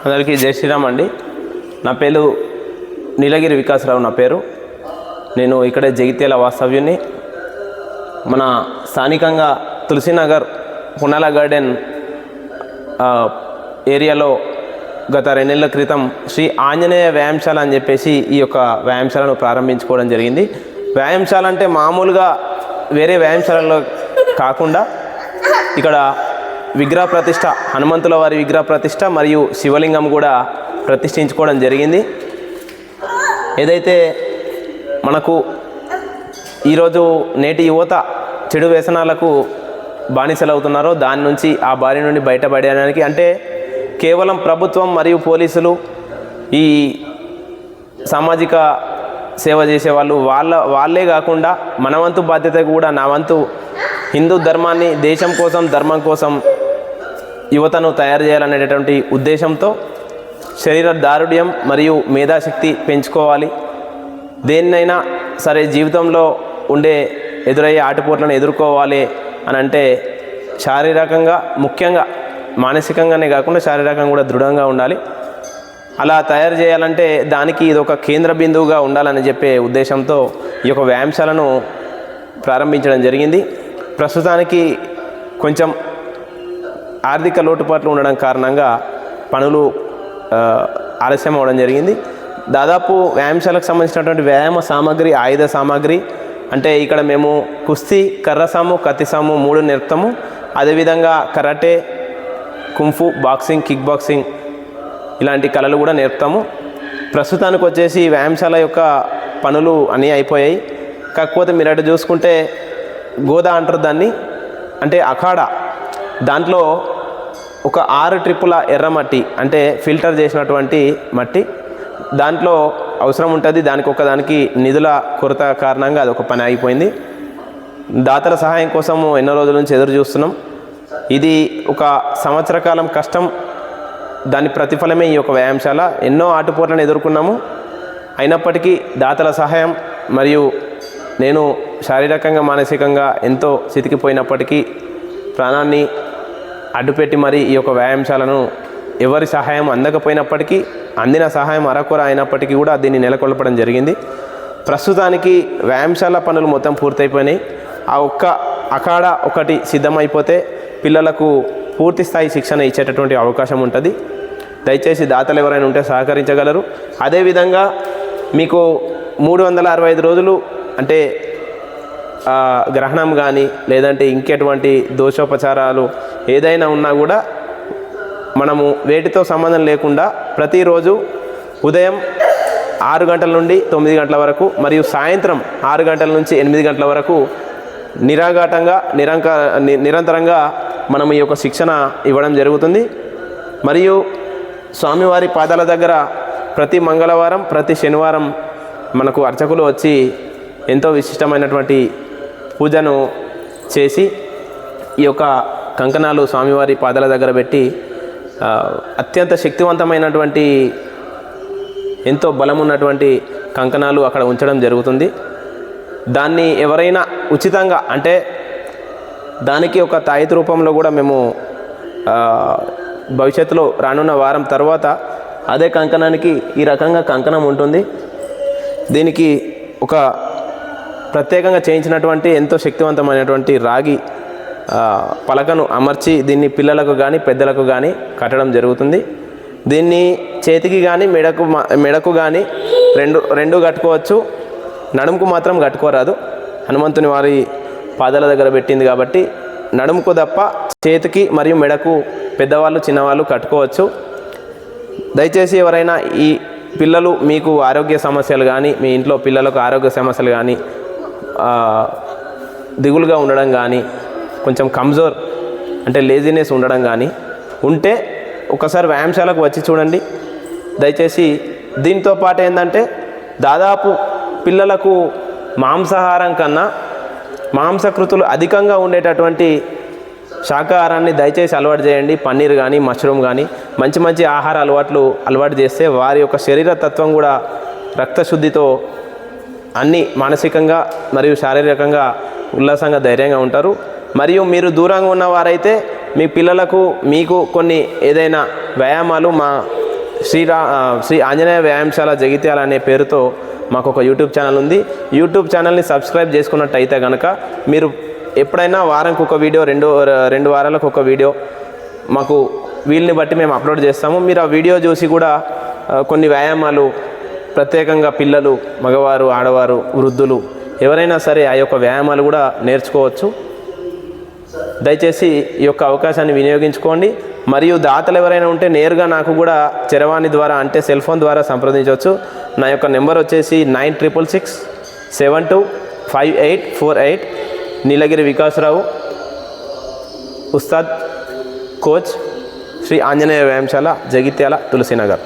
అందరికీ జై శ్రీరామ్ అండి. నా పేరు నీలగిరి వికాసరావు. నా పేరు నేను ఇక్కడే జగిత్యాల వాస్తవ్యుని. మన స్థానికంగా తులసీనగర్ పునాల గార్డెన్ ఏరియాలో గత 2 నెలల క్రితం శ్రీ ఆంజనేయ వ్యాయామశాల అని చెప్పేసి ఈ యొక్క వ్యాయామశాలను ప్రారంభించుకోవడం జరిగింది. వ్యాయామశాల అంటే మామూలుగా వేరే వ్యాయామశాలలో కాకుండా ఇక్కడ విగ్రహ ప్రతిష్ట, హనుమంతుల వారి విగ్రహ ప్రతిష్ట మరియు శివలింగం కూడా ప్రతిష్ఠించుకోవడం జరిగింది. ఏదైతే మనకు ఈరోజు నేటి యువత చెడు వ్యసనాలకు బానిసలవుతున్నారో దాని నుంచి ఆ బారి నుండి బయటపడడానికి అంటే కేవలం ప్రభుత్వం మరియు పోలీసులు ఈ సామాజిక సేవ చేసేవాళ్ళు వాళ్ళే కాకుండా మన వంతు బాధ్యత కూడా, నా వంతు హిందూ ధర్మాన్ని దేశం కోసం ధర్మం కోసం యువతను తయారు చేయాలనేటటువంటి ఉద్దేశంతో శరీర దారుఢ్యం మరియు మేధాశక్తి పెంచుకోవాలి. దేన్నైనా సరే జీవితంలో ఉండే ఎదురయ్యే ఆటుపోట్లను ఎదుర్కోవాలి అని అంటే శారీరకంగా, ముఖ్యంగా మానసికంగానే కాకుండా శారీరకంగా కూడా దృఢంగా ఉండాలి. అలా తయారు చేయాలంటే దానికి ఇది ఒక కేంద్ర బిందువుగా ఉండాలని చెప్పే ఉద్దేశంతో ఈ యొక్క వ్యాయామశాలను ప్రారంభించడం జరిగింది. ప్రస్తుతానికి కొంచెం ఆర్థిక లోటుపాట్లు ఉండడం కారణంగా పనులు ఆలస్యం అవ్వడం జరిగింది. దాదాపు వ్యాయామశాలకు సంబంధించినటువంటి వ్యాయామ సామాగ్రి, ఆయుధ సామాగ్రి అంటే ఇక్కడ మేము కుస్తీ, కర్రసాము, కత్తిసాము 3 నేర్పుతాము. అదేవిధంగా karate, kung fu, boxing, kick boxing ఇలాంటి కళలు కూడా నేర్పుతాము. ప్రస్తుతానికి వచ్చేసి వ్యాయామశాల యొక్క పనులు అన్నీ అయిపోయాయి. కాకపోతే మీరు అటు చూసుకుంటే గోదా అంటారు దాన్ని, అంటే అఖాడా, దాంట్లో ఒక 6 ట్రిప్పుల ఎర్రమట్టి అంటే ఫిల్టర్ చేసినటువంటి మట్టి దాంట్లో అవసరం ఉంటుంది. దానికి నిధుల కొరత కారణంగా అది ఒక పని అయిపోయింది. దాతల సహాయం కోసము ఎన్నో రోజుల నుంచి ఎదురు చూస్తున్నాం. ఇది ఒక సంవత్సర కాలం కష్టం, దాని ప్రతిఫలమే ఈ యొక్క వ్యాయామశాల. ఎన్నో ఆటుపోట్లను ఎదుర్కొన్నాము. అయినప్పటికీ దాతల సహాయం మరియు నేను శారీరకంగా మానసికంగా ఎంతో చితికిపోయినప్పటికీ ప్రాణాన్ని అడ్డుపెట్టి మరి ఈ యొక్క వ్యాయామశాలను ఎవరి సహాయం అందకపోయినప్పటికీ, అందిన సహాయం అరకొర అయినప్పటికీ కూడా దీన్ని నెలకొల్పడం జరిగింది. ప్రస్తుతానికి వ్యాయామశాల పనులు మొత్తం పూర్తయిపోయినాయి. ఆ ఒక్క అఖాడా ఒకటి సిద్ధమైపోతే పిల్లలకు పూర్తి స్థాయి శిక్షణ ఇచ్చేటటువంటి అవకాశం ఉంటుంది. దయచేసి దాతలు ఎవరైనా ఉంటే సహకరించగలరు. అదేవిధంగా మీకు 365 రోజులు అంటే గ్రహణం కానీ లేదంటే ఇంకెటువంటి దోషోపచారాలు ఏదైనా ఉన్నా కూడా మనము వేటితో సంబంధం లేకుండా ప్రతిరోజు ఉదయం 6 గంటల నుండి 9 గంటల వరకు మరియు సాయంత్రం 6 గంటల నుంచి 8 గంటల వరకు నిరాఘాటంగా నిరంతరంగా మనం ఈ యొక్క శిక్షణ ఇవ్వడం జరుగుతుంది. మరియు స్వామివారి పాదాల దగ్గర ప్రతి మంగళవారం, ప్రతి శనివారం మనకు అర్చకులు వచ్చి ఎంతో విశిష్టమైనటువంటి పూజను చేసి ఈ యొక్క కంకణాలు స్వామివారి పాదాల దగ్గర పెట్టి అత్యంత శక్తివంతమైనటువంటి ఎంతో బలం ఉన్నటువంటి కంకణాలు అక్కడ ఉంచడం జరుగుతుంది. దాన్ని ఎవరైనా ఉచితంగా అంటే దానికి ఒక తాయితీ రూపంలో కూడా మేము భవిష్యత్తులో రానున్న వారం తర్వాత అదే కంకణానికి ఈ రకంగా కంకణం ఉంటుంది. దీనికి ఒక ప్రత్యేకంగా చేయించినటువంటి ఎంతో శక్తివంతమైనటువంటి రాగి పలకను అమర్చి దీన్ని పిల్లలకు కానీ పెద్దలకు కానీ కట్టడం జరుగుతుంది. దీన్ని చేతికి కానీ మెడకు కానీ రెండు కట్టుకోవచ్చు. నడుముకు మాత్రం కట్టుకోరాదు. హనుమంతుని వారి పాదాల దగ్గర పెట్టింది కాబట్టి నడుముకు తప్ప చేతికి మరియు మెడకు పెద్దవాళ్ళు చిన్నవాళ్ళు కట్టుకోవచ్చు. దయచేసి ఎవరైనా ఈ పిల్లలు మీకు ఆరోగ్య సమస్యలు కానీ, మీ ఇంట్లో పిల్లలకు ఆరోగ్య సమస్యలు కానీ, దిగులుగా ఉండడం కానీ, కొంచెం కమ్జోర్ అంటే లేజినెస్ ఉండడం కానీ ఉంటే ఒకసారి వ్యాయామశాలకు వచ్చి చూడండి. దయచేసి దీంతో పాటు ఏంటంటే దాదాపు పిల్లలకు మాంసాహారం కన్నా మాంసకృతులు అధికంగా ఉండేటటువంటి శాకాహారాన్ని దయచేసి అలవాటు చేయండి. పన్నీర్ కానీ, మష్రూమ్ కానీ మంచి మంచి ఆహార అలవాటు చేస్తే వారి యొక్క శరీర తత్వం కూడా రక్తశుద్ధితో అన్నీ మానసికంగా మరియు శారీరకంగా ఉల్లాసంగా ధైర్యంగా ఉంటారు. మరియు మీరు దూరంగా ఉన్నవారైతే మీ పిల్లలకు మీకు కొన్ని ఏదైనా వ్యాయామాలు మా శ్రీ ఆంజనేయ వ్యాయామశాల జగిత్యాల అనే పేరుతో మాకు ఒక యూట్యూబ్ ఛానల్ ఉంది. యూట్యూబ్ ఛానల్ని సబ్స్క్రైబ్ చేసుకున్నట్టయితే కనుక మీరు ఎప్పుడైనా వారానికి ఒక వీడియో, రెండు వారాలకు ఒక వీడియో మాకు వీళ్ళని బట్టి మేము అప్లోడ్ చేస్తాము. మీరు ఆ వీడియో చూసి కూడా కొన్ని వ్యాయామాలు ప్రత్యేకంగా పిల్లలు, మగవారు, ఆడవారు, వృద్ధులు ఎవరైనా సరే ఆ యొక్క వ్యాయామాలు కూడా నేర్చుకోవచ్చు. దయచేసి ఈ యొక్క అవకాశాన్ని వినియోగించుకోండి. మరియు దాతలు ఎవరైనా ఉంటే నేరుగా నాకు కూడా చరవాణి ద్వారా అంటే సెల్ ఫోన్ ద్వారా సంప్రదించవచ్చు. నా యొక్క నెంబర్ వచ్చేసి 9666725848. నీలగిరి వికాసరావు, ఉస్తాద్, కోచ్, శ్రీ ఆంజనేయ వ్యాయామశాల, జగిత్యాల, తులసీనగర్.